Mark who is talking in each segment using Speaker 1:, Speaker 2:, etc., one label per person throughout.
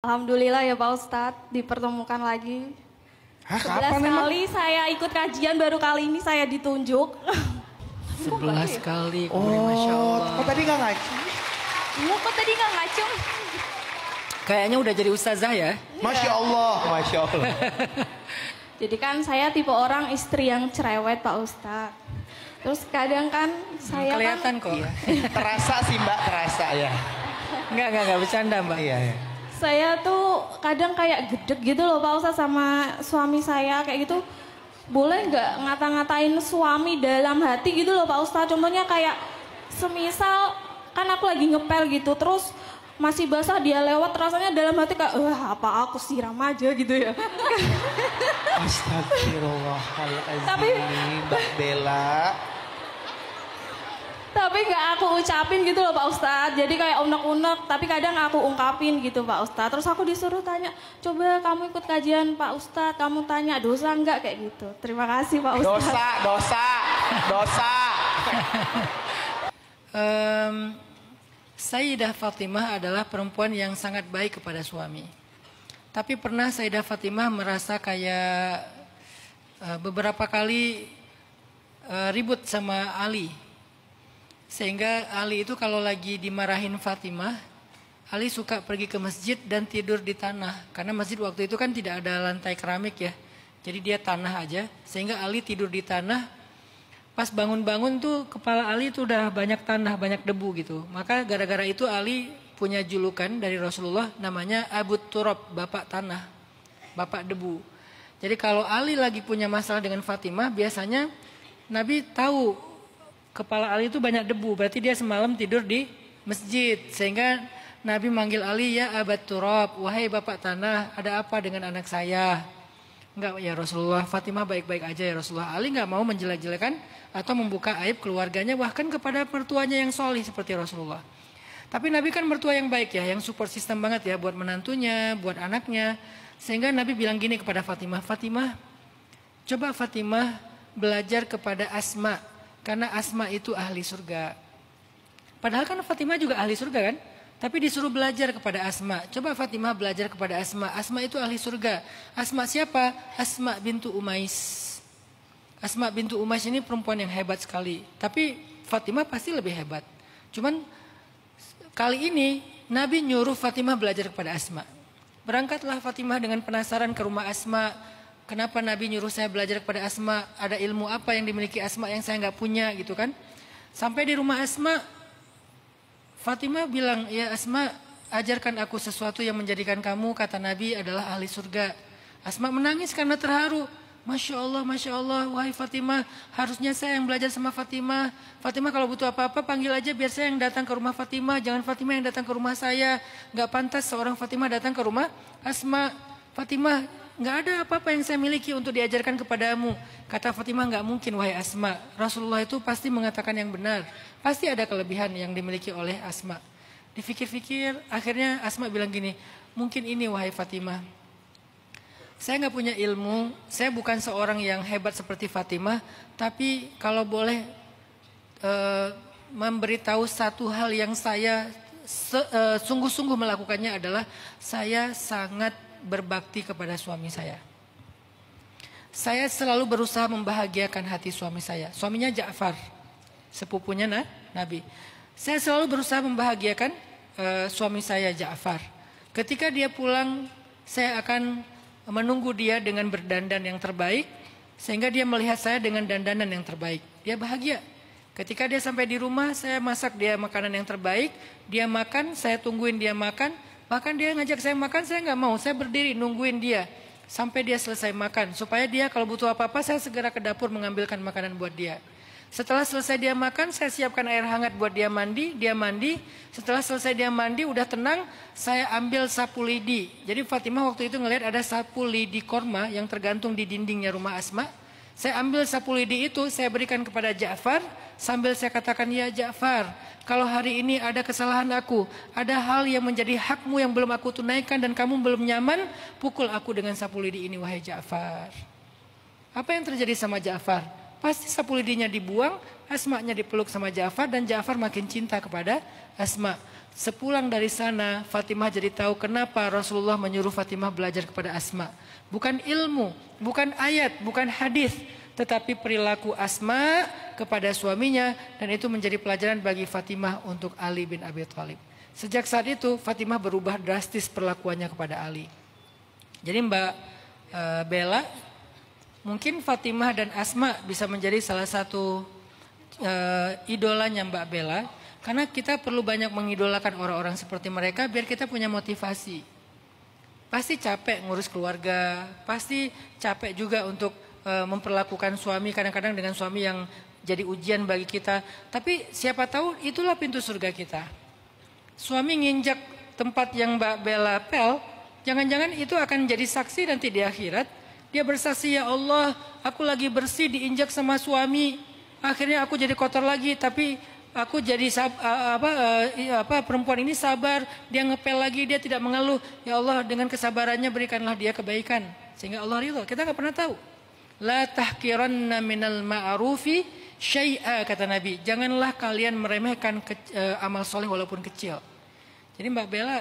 Speaker 1: Alhamdulillah ya Pak Ustadz, dipertemukan lagi.
Speaker 2: Hah,
Speaker 1: 11
Speaker 2: kapan
Speaker 1: kali saya ikut kajian, baru kali ini saya ditunjuk.
Speaker 3: 11 kali,
Speaker 2: Oh,
Speaker 3: Masya Allah.
Speaker 2: kok tadi nggak ngaji?
Speaker 1: Iya, kok tadi nggak ngacung?
Speaker 3: Kayaknya udah jadi ustazah ya.
Speaker 2: Masya Allah, Masya Allah.
Speaker 1: Jadi kan saya tipe orang istri yang cerewet Pak Ustadz. Terus kadang kan saya
Speaker 3: Kelihatan kok.
Speaker 2: Iya. Terasa sih Mbak, terasa ya.
Speaker 3: Enggak bercanda Mbak.
Speaker 2: Iya, iya.
Speaker 1: saya tuh kadang kayak gedek gitu loh Pak Ustadz sama suami saya kayak gitu. Boleh nggak ngata-ngatain suami dalam hati gitu loh Pak Ustadz. Contohnya kayak semisal kan aku lagi ngepel gitu terus masih basah dia lewat rasanya dalam hati kayak apa aku siram aja gitu ya.
Speaker 2: Astagfirullahaladzim.
Speaker 1: Tapi
Speaker 2: Mbak Bella.
Speaker 1: Tapi nggak aku ucapin gitu loh Pak Ustadz. Jadi kayak unek-unek, tapi kadang aku ungkapin gitu Pak Ustadz. Terus aku disuruh tanya, coba kamu ikut kajian Pak Ustadz, kamu tanya dosa nggak kayak gitu. Terima kasih Pak Ustadz.
Speaker 2: Dosa.
Speaker 3: Sayyidah Fatimah adalah perempuan yang sangat baik kepada suami. Tapi pernah Sayyidah Fatimah merasa kayak beberapa kali ribut sama Ali. Sehingga Ali itu kalau lagi dimarahin Fatimah, Ali suka pergi ke masjid dan tidur di tanah. Karena masjid waktu itu kan tidak ada lantai keramik ya. Jadi dia tanah aja. Sehingga Ali tidur di tanah. Pas bangun-bangun tuh kepala Ali tuh udah banyak tanah, banyak debu gitu. Maka gara-gara itu Ali punya julukan dari Rasulullah namanya Abu Turab, bapak tanah, bapak debu. Jadi kalau Ali lagi punya masalah dengan Fatimah, biasanya Nabi tahu kepala Ali itu banyak debu, berarti dia semalam tidur di masjid. Sehingga Nabi manggil Ali, ya Abu Turab, wahai bapak tanah, ada apa dengan anak saya? Enggak ya Rasulullah, Fatimah baik-baik aja ya Rasulullah. Ali enggak mau menjelek-jelekan atau membuka aib keluarganya, bahkan kepada mertuanya yang solih seperti Rasulullah. Tapi Nabi kan mertua yang baik ya, yang support system banget ya buat menantunya, buat anaknya. Sehingga Nabi bilang gini kepada Fatimah, Fatimah, coba Fatimah belajar kepada Asma, karena Asma itu ahli surga. Padahal kan Fatimah juga ahli surga kan? Tapi disuruh belajar kepada Asma. Coba Fatimah belajar kepada Asma. Asma itu ahli surga. Asma siapa? Asma bintu Umais. Asma bintu Umais ini perempuan yang hebat sekali. Tapi Fatimah pasti lebih hebat. Cuman kali ini Nabi nyuruh Fatimah belajar kepada Asma. Berangkatlah Fatimah dengan penasaran ke rumah Asma. Kenapa Nabi nyuruh saya belajar kepada Asma? Ada ilmu apa yang dimiliki Asma yang saya nggak punya gitu kan? Sampai di rumah Asma, Fatimah bilang, ya Asma, ajarkan aku sesuatu yang menjadikan kamu, kata Nabi, adalah ahli surga. Asma menangis karena terharu. Masya Allah, wahai Fatimah, harusnya saya yang belajar sama Fatimah. Fatimah kalau butuh apa-apa, panggil aja biar saya yang datang ke rumah Fatimah. Jangan Fatimah yang datang ke rumah saya. Gak pantas seorang Fatimah datang ke rumah Asma. Fatimah, gak ada apa-apa yang saya miliki untuk diajarkan kepadamu. Kata Fatimah, gak mungkin wahai Asma. Rasulullah itu pasti mengatakan yang benar. Pasti ada kelebihan yang dimiliki oleh Asma. Dipikir-fikir, akhirnya Asma bilang gini, mungkin ini wahai Fatimah. Saya nggak punya ilmu, saya bukan seorang yang hebat seperti Fatimah, tapi kalau boleh memberitahu satu hal yang saya sungguh-sungguh melakukannya adalah saya sangat berbakti kepada suami saya. Saya selalu berusaha membahagiakan hati suami saya. Suaminya Ja'far, sepupunya Nabi. Saya selalu berusaha membahagiakan suami saya Ja'far. Ketika dia pulang, saya akan menunggu dia dengan berdandan yang terbaik, sehingga dia melihat saya dengan dandanan yang terbaik. Dia bahagia. Ketika dia sampai di rumah, saya masak dia makanan yang terbaik. Dia makan, saya tungguin dia makan. Bahkan dia ngajak saya makan, saya nggak mau. Saya berdiri nungguin dia sampai dia selesai makan, supaya dia kalau butuh apa-apa, saya segera ke dapur mengambilkan makanan buat dia. Setelah selesai dia makan, saya siapkan air hangat buat dia mandi. Dia mandi. Setelah selesai dia mandi, udah tenang, saya ambil sapu lidi. Jadi Fatimah waktu itu ngelihat ada sapu lidi korma yang tergantung di dindingnya rumah Asma. Saya ambil sapu lidi itu, saya berikan kepada Ja'far. Sambil saya katakan, ya Ja'far, kalau hari ini ada kesalahan aku, ada hal yang menjadi hakmu yang belum aku tunaikan dan kamu belum nyaman, pukul aku dengan sapu lidi ini wahai Ja'far. Apa yang terjadi sama Ja'far? Pasti sapu lidinya dibuang, Asma'nya dipeluk sama Ja'far dan Ja'far makin cinta kepada Asma'. Sepulang dari sana, Fatimah jadi tahu kenapa Rasulullah menyuruh Fatimah belajar kepada Asma'. Bukan ilmu, bukan ayat, bukan hadis, tetapi perilaku Asma' kepada suaminya, dan itu menjadi pelajaran bagi Fatimah untuk Ali bin Abi Thalib. Sejak saat itu Fatimah berubah drastis perlakuannya kepada Ali. Jadi Mbak Bella, mungkin Fatimah dan Asma bisa menjadi salah satu idolanya Mbak Bella, karena kita perlu banyak mengidolakan orang-orang seperti mereka biar kita punya motivasi. Pasti capek ngurus keluarga, pasti capek juga untuk memperlakukan suami kadang-kadang dengan suami yang jadi ujian bagi kita. Tapi siapa tahu itulah pintu surga kita. Suami nginjak tempat yang Mbak Bella pel, jangan-jangan itu akan jadi saksi nanti di akhirat. Dia bersaksi, ya Allah, aku lagi bersih diinjak sama suami. Akhirnya aku jadi kotor lagi, tapi aku jadi perempuan ini sabar. Dia ngepel lagi, dia tidak mengeluh. Ya Allah, dengan kesabarannya berikanlah dia kebaikan. Sehingga Allah ridho. Kita nggak pernah tahu. La tahkiranna minal ma'rufi syai'a, kata Nabi. Janganlah kalian meremehkan amal soleh walaupun kecil. Jadi Mbak Bella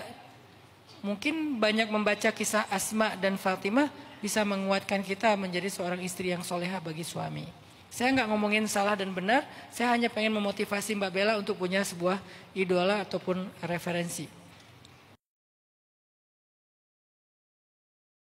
Speaker 3: mungkin banyak membaca kisah Asma dan Fatimah bisa menguatkan kita menjadi seorang istri yang soleha bagi suami. Saya nggak ngomongin salah dan benar, saya hanya pengen memotivasi Mbak Bella untuk punya sebuah idola ataupun referensi.